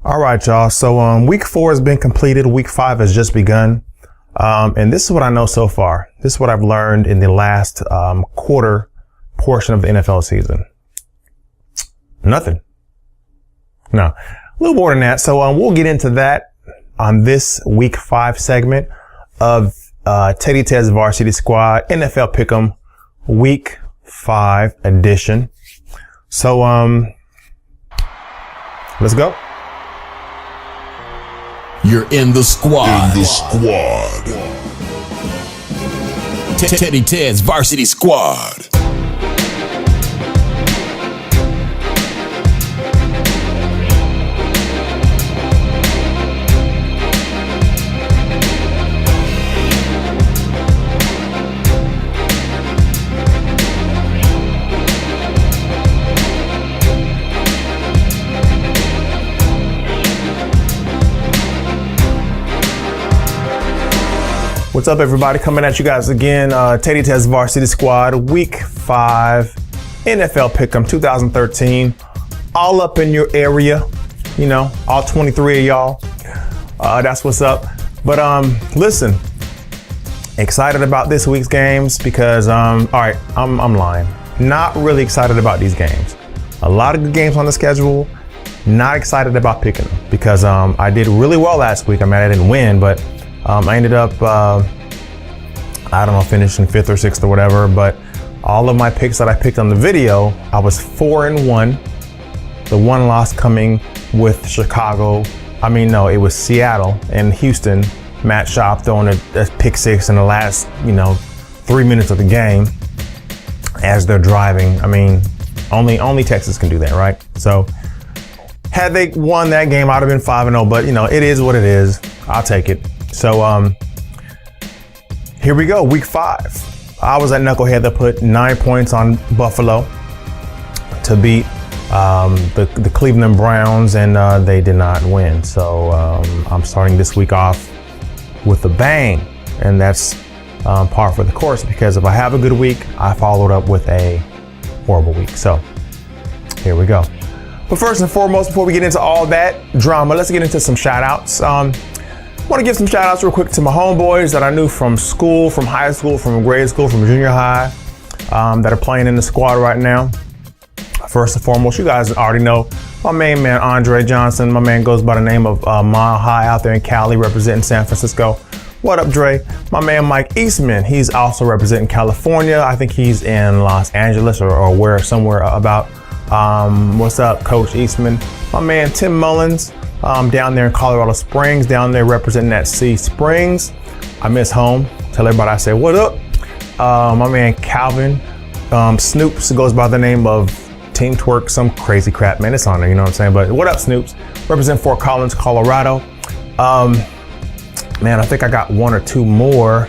All right, y'all. So week 4 has been completed. Week 5 has just begun. And this is what I know so far. This is what I've learned in the last quarter portion of the NFL season. Nothing. No, a little more than that. So we'll get into that on this week 5 segment of Teddy Ted's Varsity Squad NFL Pick'em week 5 edition. So let's go. You're in the squad. Teddy Ted's Varsity Squad. What's up, everybody? Coming at you guys again. Teddy Ted's Varsity Squad, Week 5, NFL Pick'em 2013. All up in your area, you know, all 23 of y'all. That's what's up. But listen, excited about this week's games because, all right, I'm lying. Not really excited about these games. A lot of good games on the schedule. Not excited about picking them because I did really well last week. I mean, I didn't win, but I ended up, I don't know, finishing 5th or 6th or whatever, but all of my picks that I picked on the video, I was 4-1. The one loss coming with Chicago. I mean, no, it was Seattle and Houston. Matt Schaub throwing a pick 6 in the last, 3 minutes of the game as they're driving. I mean, only Texas can do that, right? So had they won that game, I'd have been 5-0, but it is what it is. I'll take it. So here we go, week 5. I was at Knucklehead that put 9 points on Buffalo to beat the Cleveland Browns, and they did not win. So I'm starting this week off with a bang, and that's par for the course because if I have a good week, I followed up with a horrible week. So here we go. But first and foremost, before we get into all that drama, let's get into some shout outs. I want to give some shout outs real quick to my homeboys that I knew from school, from high school, from grade school, from junior high, that are playing in the squad right now. First and foremost, you guys already know my main man, Andre Johnson. My man goes by the name of Mile High out there in Cali, representing San Francisco. What up, Dre? My man, Mike Eastman. He's also representing California. I think he's in Los Angeles or where, somewhere about. What's up, Coach Eastman? My man, Tim Mullins. Down there in Colorado Springs, down there representing that C Springs. I miss home. Tell everybody I say, what up? My man Calvin Snoops goes by the name of Team Twerk, some crazy crap, man. It's on there, you know what I'm saying? But what up, Snoops? Represent Fort Collins, Colorado. Man, I think I got 1 or 2 more.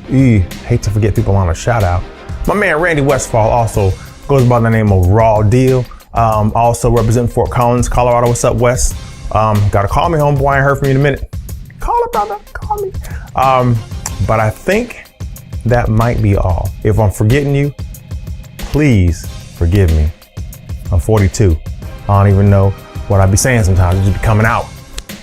Hate to forget people on a shout out. My man Randy Westfall also goes by the name of Raw Deal. Also represent Fort Collins, Colorado. What's up, Wes? Gotta call me, homeboy. I ain't heard from you in a minute. Call it, brother. Call me. But I think that might be all. If I'm forgetting you, please forgive me. I'm 42. I don't even know what I be saying sometimes. It just be coming out.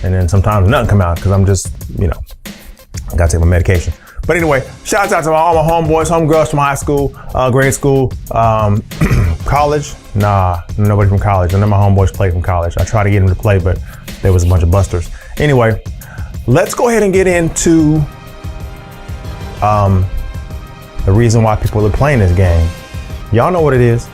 And then sometimes nothing come out because I'm just, I gotta take my medication. But anyway, shouts out to all my homeboys, homegirls from high school, grade school, college. Nah, nobody from college. None of my homeboys played from college. I tried to get them to play, but there was a bunch of busters. Anyway, let's go ahead and get into the reason why people are playing this game. Y'all know what it is.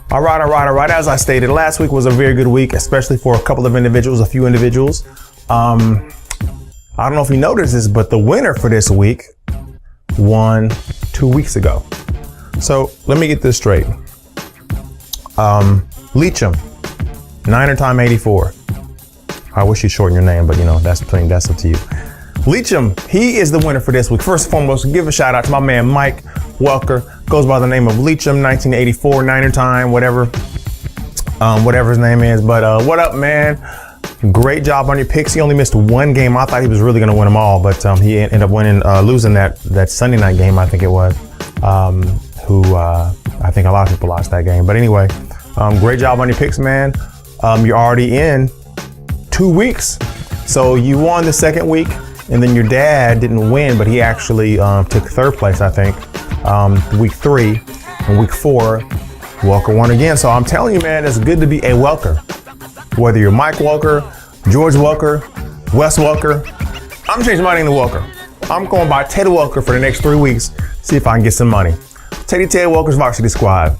All right. As I stated, last week was a very good week, especially for a couple of individuals, a few individuals. I don't know if you noticed this, but the winner for this week won 2 weeks ago. So let me get this straight. Leacham, Niner Time 84. I wish you'd shorten your name, but that's up to you. Leacham, he is the winner for this week. First and foremost, give a shout out to my man Mike Welker. Goes by the name of Leacham, 1984, Niner Time, whatever his name is. But what up, man? great job on your picks. He only missed one game. I thought he was really going to win them all, but he ended up losing that Sunday night game, I think it was. I think a lot of people lost that game. But anyway, great job on your picks, man. You're already in 2 weeks. So you won the second week, and then your dad didn't win, but he actually took third place, I think, week 3. And week 4, Welker won again. So I'm telling you, man, it's good to be a Welker. Whether you're Mike Welker, George Welker, Wes Welker, I'm changing my name to Welker. I'm going by Teddy Welker for the next 3 weeks, see if I can get some money. Teddy Ted Welker's Varsity Squad.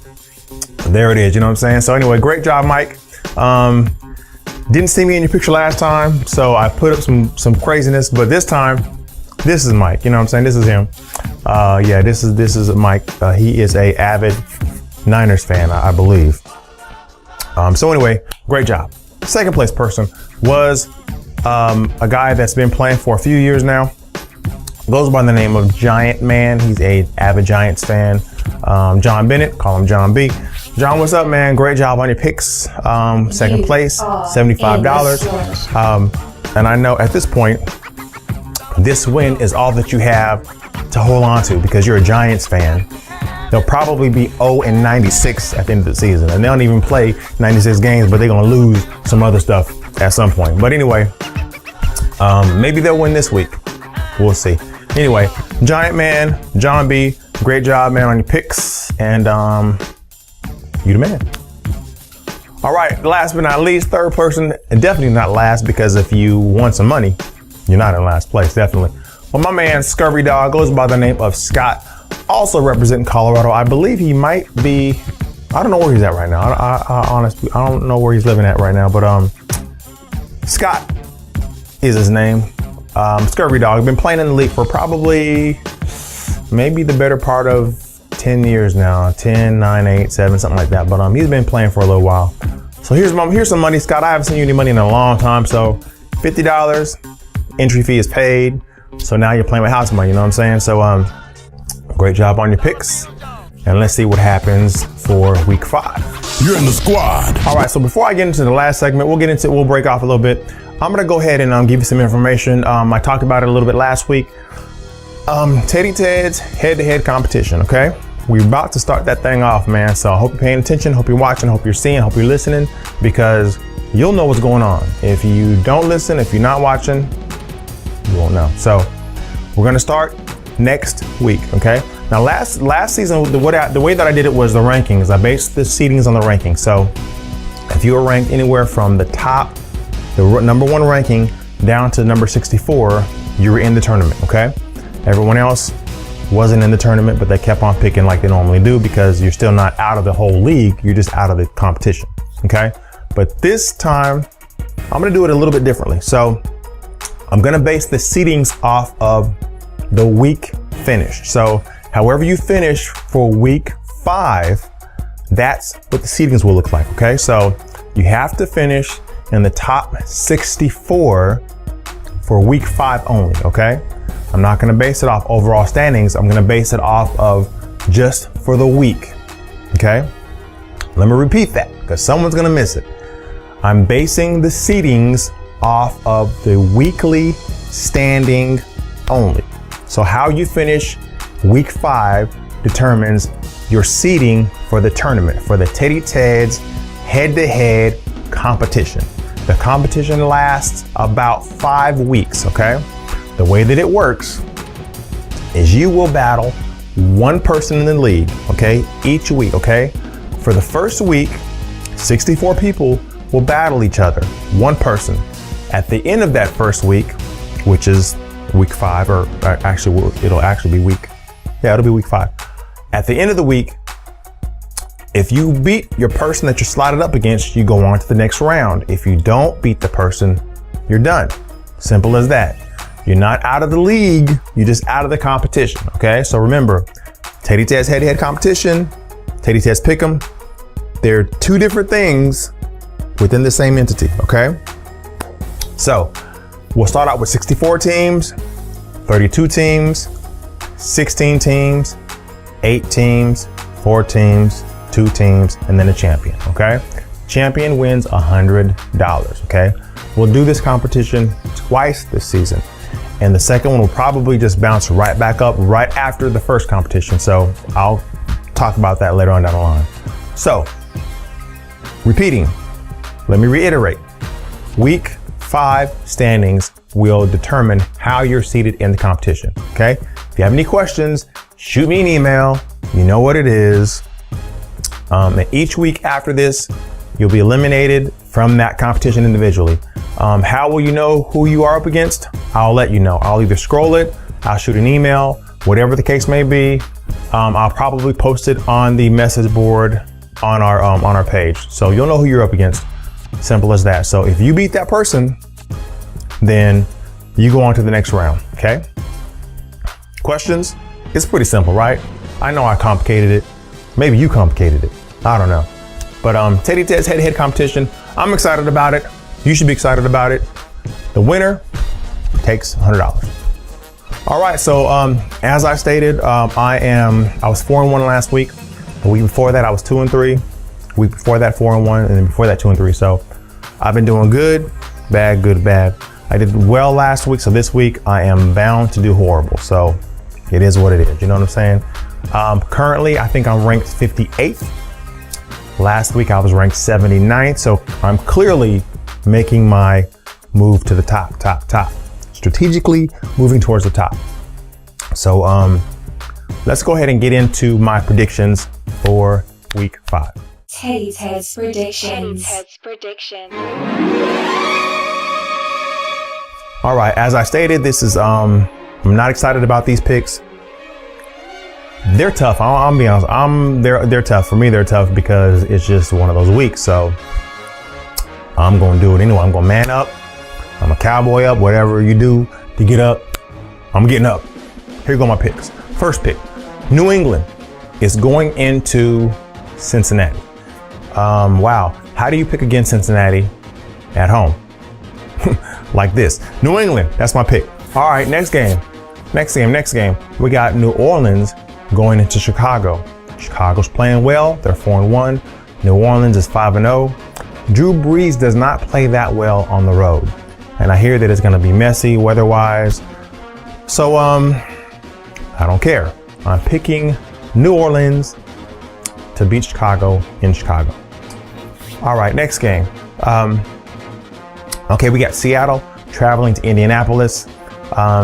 There it is, you know what I'm saying? So anyway, great job, Mike. Didn't see me in your picture last time, so I put up some craziness, but this time, this is Mike, you know what I'm saying? This is him. Yeah, this is Mike. He is a avid Niners fan, I believe. So anyway, great job. Second place person was a guy that's been playing for a few years now. Goes by the name of Giant Man. He's a avid Giants fan. John Bennett, call him John B. John, what's up, man? Great job on your picks. Second place, $75. And I know at this point, this win is all that you have to hold on to because you're a Giants fan. They'll probably be 0-96 at the end of the season. And they don't even play 96 games, but they're going to lose some other stuff at some point. But anyway, maybe they'll win this week. We'll see. Anyway, Giant Man, John B, great job, man, on your picks. And you the man. All right, last but not least, third person, and definitely not last, because if you want some money, you're not in last place, definitely. Well, my man, Scurvy Dog, goes by the name of Scott, also representing Colorado. I believe he might be, I don't know where he's at right now. I honestly, I don't know where he's living at right now, but Scott is his name. Scurvy Dog, been playing in the league for probably maybe the better part of 10 years now, 10, 9, 8, 7, something like that. But he's been playing for a little while. So here's some money, Scott. I haven't seen you any money in a long time. So $50, entry fee is paid. So now you're playing with house money, you know what I'm saying? So great job on your picks. And let's see what happens for week 5. You're in the squad. All right, so before I get into the last segment, we'll break off a little bit. I'm gonna go ahead and give you some information. I talked about it a little bit last week. Teddy Ted's head-to-head competition, okay? We're about to start that thing off, man. So I hope you're paying attention, hope you're watching, hope you're seeing, hope you're listening, because you'll know what's going on. If you don't listen, if you're not watching, you won't know. So we're gonna start next week, okay? Now last season, the way that I did it was the rankings. I based the seedings on the rankings. So if you were ranked anywhere from the top, the number 1 ranking down to number 64, you were in the tournament, okay? Everyone else wasn't in the tournament, but they kept on picking like they normally do because you're still not out of the whole league. You're just out of the competition, okay? But this time, I'm gonna do it a little bit differently. So I'm gonna base the seedings off of the week finish. So however you finish for week 5, that's what the seedings will look like, okay? So you have to finish in the top 64 for week 5 only, okay? I'm not gonna base it off overall standings. I'm gonna base it off of just for the week, okay? Let me repeat that, because someone's gonna miss it. I'm basing the seedings off of the weekly standing only. So how you finish week 5 determines your seeding for the tournament, for the Teddy Ted's head-to-head competition. The competition lasts about 5 weeks, okay? The way that it works is you will battle one person in the league, okay? Each week, okay? For the first week, 64 people will battle each other, one person. At the end of that first week, which is week 5, or actually, it'll actually be it'll be week 5. At the end of the week, if you beat your person that you're slotted up against, you go on to the next round. If you don't beat the person, you're done. Simple as that. You're not out of the league, you're just out of the competition, okay? So remember, Teddy Ted's head-to-head competition, Teddy Ted's Pick'em, they're 2 different things within the same entity, okay? So we'll start out with 64 teams, 32 teams, 16 teams, 8 teams, 4 teams, 2 teams, and then a champion, okay? Champion wins $100, okay? We'll do this competition twice this season. And the second one will probably just bounce right back up right after the first competition. So I'll talk about that later on down the line. So, repeating, let me reiterate. Week 5 standings will determine how you're seated in the competition, okay? If you have any questions, shoot me an email. You know what it is. And each week after this, you'll be eliminated from that competition individually. How will you know who you are up against? I'll let you know. I'll either scroll it, I'll shoot an email, whatever the case may be. I'll probably post it on the message board on our page. So you'll know who you're up against. Simple as that. So if you beat that person, then you go on to the next round, okay? Questions? It's pretty simple, right? I know I complicated it. Maybe you complicated it. I don't know. But Teddy Ted's head-to-head competition, I'm excited about it. You should be excited about it. The winner takes $100. All right, so as I stated, I was 4-1 last week. The week before that, I was 2-3. Week before that, 4-1, and then before that, 2-3. So I've been doing good, bad. I did well last week, so this week I am bound to do horrible. So it is what it is. You know what I'm saying? Currently, I think I'm ranked 58th. Last week I was ranked 79th, so I'm clearly making my move to the top. Strategically moving towards the top. So let's go ahead and get into my predictions for week 5. Teddy Ted's predictions. All right, as I stated, this is I'm not excited about these picks. They're tough. I'll be honest. They're tough. For me, they're tough because it's just one of those weeks. So I'm going to do it anyway. I'm going to man up. I'm a cowboy up. Whatever you do to get up, I'm getting up. Here go my picks. First pick, New England is going into Cincinnati. Wow. How do you pick against Cincinnati at home? Like this. New England, that's my pick. All right, next game. We got New Orleans going into Chicago. Chicago's playing well. They're 4-1. New Orleans is 5-0. Drew Brees does not play that well on the road. And I hear that it's going to be messy weather-wise. So, I don't care. I'm picking New Orleans to beat Chicago in Chicago. All right, next game. Okay, we got Seattle traveling to Indianapolis.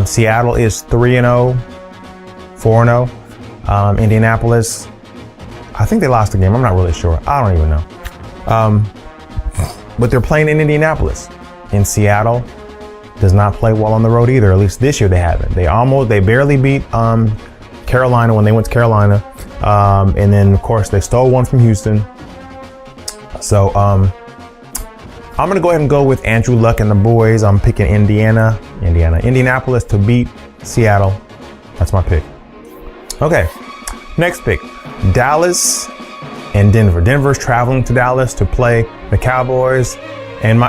Seattle is 3-0, 4-0. Indianapolis, I think they lost the game. I'm not really sure. I don't even know. But they're playing in Indianapolis. In Seattle does not play well on the road either. At least this year they haven't. They barely beat Carolina when they went to Carolina. And then of course they stole one from Houston. So I'm gonna go ahead and go with Andrew Luck and the boys. I'm picking Indianapolis to beat Seattle. That's my pick. Okay, next pick, Dallas and Denver. Denver's traveling to Dallas to play the Cowboys. And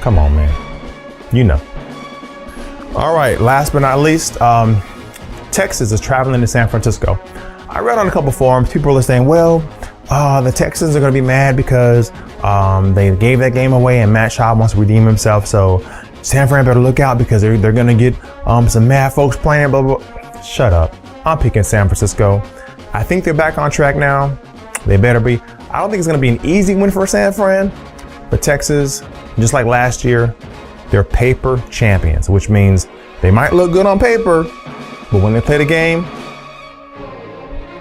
come on, man. You know. All right, last but not least, Texas is traveling to San Francisco. I read on a couple forums, people are saying, well, the Texans are going to be mad because they gave that game away and Matt Schaub wants to redeem himself. So San Fran better look out because they're going to get some mad folks playing, blah, blah, blah. Shut up. I'm picking San Francisco. I think they're back on track now. They better be. I don't think it's going to be an easy win for San Fran, but Texas, just like last year, they're paper champions, which means they might look good on paper, but when they play the game,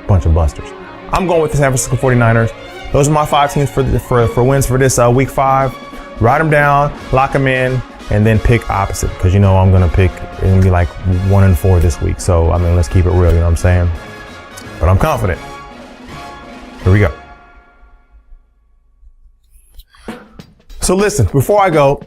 bunch of busters. I'm going with the San Francisco 49ers. Those are my 5 teams for wins for this week 5. Write them down, lock them in, and then pick opposite because you know I'm going to pick, it's going to be like 1-4 this week. So, I mean, let's keep it real, you know what I'm saying? But I'm confident. Here we go. So listen, before I go,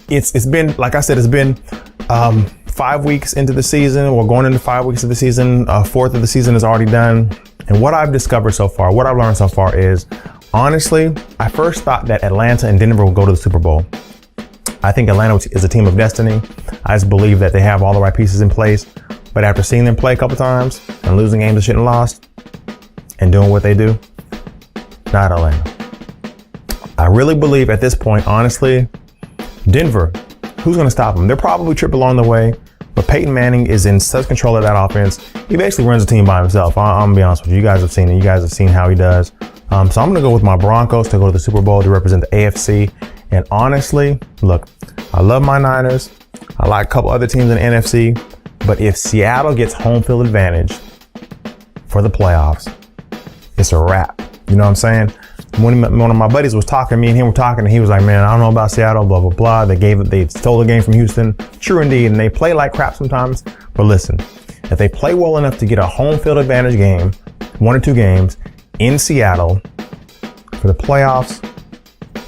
it's been, like I said, it's been 5 weeks into the season. We're going into 5 weeks of the season. 4th of the season is already done. And what I've discovered so far, what I've learned so far is, honestly, I first thought that Atlanta and Denver would go to the Super Bowl. I think Atlanta is a team of destiny. I just believe that they have all the right pieces in place. But after seeing them play a couple times and losing games they shouldn't have lost and doing what they do, not Atlanta. I really believe at this point, honestly, Denver, who's going to stop them? They'll probably trip along the way, but Peyton Manning is in such control of that offense. He basically runs the team by himself. I'm going to be honest with you. You guys have seen it. You guys have seen how he does. So I'm going to go with my Broncos to go to the Super Bowl to represent the AFC. And honestly, look, I love my Niners. I like a couple other teams in the NFC. But if Seattle gets home field advantage for the playoffs, it's a wrap. You know what I'm saying? When one of my buddies was talking, me and him were talking, and he was like, man, I don't know about Seattle, blah, blah, blah. They stole the game from Houston. True indeed. And they play like crap sometimes. But listen, if they play well enough to get a home field advantage game, 1 or 2 games in Seattle for the playoffs,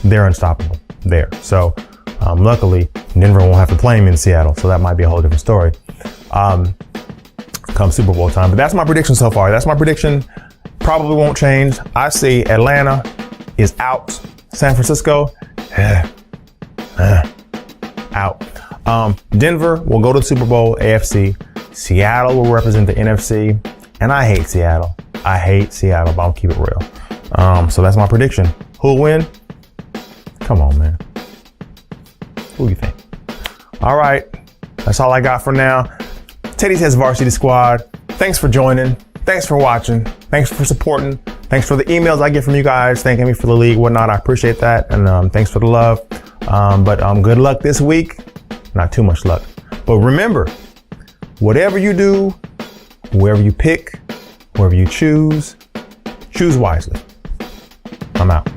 they're unstoppable there. So luckily, Denver won't have to play him in Seattle. So that might be a whole different story come Super Bowl time. But that's my prediction so far. That's my prediction. Probably won't change. I see Atlanta is out. San Francisco, out. Denver will go to the Super Bowl, AFC. Seattle will represent the NFC. And I hate Seattle. I hate Seattle, but I'll keep it real. So that's my prediction. Who'll win? Come on, man. Who do you think? All right. That's all I got for now. Teddy Ted's Varsity Squad. Thanks for joining. Thanks for watching. Thanks for supporting. Thanks for the emails I get from you guys thanking me for the league, whatnot. I appreciate that. And thanks for the love. But good luck this week. Not too much luck. But remember, whatever you do, whoever you pick, whoever you choose wisely. I'm out.